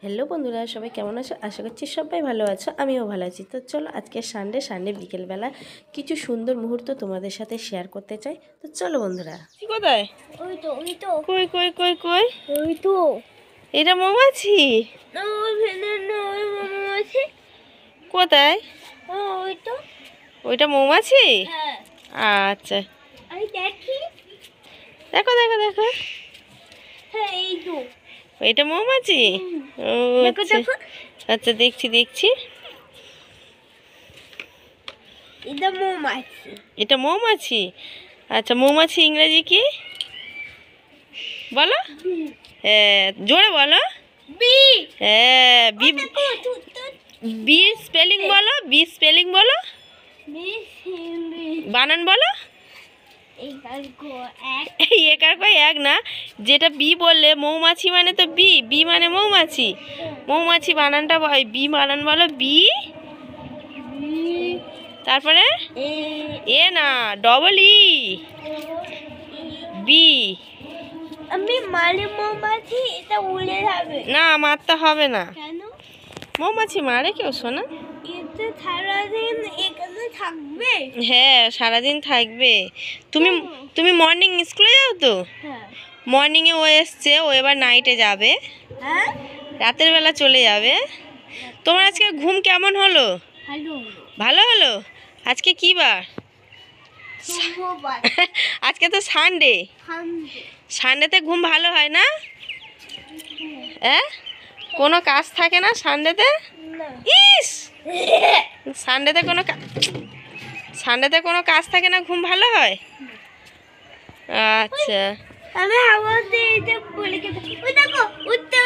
Hello বন্ধুরা, সবাই কেমন আছো? আশা করছি সবাই ভালো আছো, আমিও ভালো আছি। তো চলো আজকে সানডে বিকেলবেলা কিছু সুন্দর মুহূর্ত তোমাদের সাথে শেয়ার করতে চাই। তো চলো বন্ধুরা। কোথায়? ওই তো কই কই কই কই? ওই তো এটা মৌমাছি। মৌমাছি। কোথায়? ওই তো ওইটা মৌমাছি? হ্যাঁ, আচ্ছা, আমি দেখি। দেখো দেখো দেখো, হ্যাঁ, এই তো এটা মৌমাছি। ও দেখো আচ্ছা দেখো, আচ্ছা, দেখছি দেখছি। এটা মৌমাছি। এটা মৌমাছি। আচ্ছা, মৌমাছি ইংরেজি কি বলো? হ্যাঁ, জোরে বলো। বি হ্যাঁ, বি। দেখো বি স্পেলিং বলো, বি স্পেলিং বলো, বানান বলো। এই কালকো এক একার কয় এক না, যেটা বি বললে মৌমাছি মানে তো বি, বি মানে মৌমাছি। মৌমাছি বানানটা বি বানান বলো, বি। তারপরে এ এ না, ডবল ই, বি। আমি মারে মৌমাছি, এটা উড়ে যাবে। না, মারতে হবে না। কেন? মৌমাছি মারে কেউ শোনা? এটা সারাদিন এখানে থাকবে। হ্যাঁ, সারাদিন থাকবে। তুমি তুমি মর্নিং স্কুলে যাও তো? হ্যাঁ মর্নিংয়ে ও এসছে, ও এবার নাইটে যাবে, হ্যাঁ, রাতের বেলা চলে যাবে। তোমার আজকে ঘুম কেমন হলো? হ্যালো, ভালো হলো? আজকে কি বার? সোমবার, আজকে তো সানডে। সানডে। সানডেতে ঘুম ভালো হয় না? হ্যাঁ, কোনো কাজ থাকে না সানডেতে? না, ইস, সানডেতে সানডেতে কোনো কাজ থাকে না, ঘুম ভালো হয়? আচ্ছা, আমি হাওয়াতে এটা বলে গেছে। ওই দেখো, উঠতে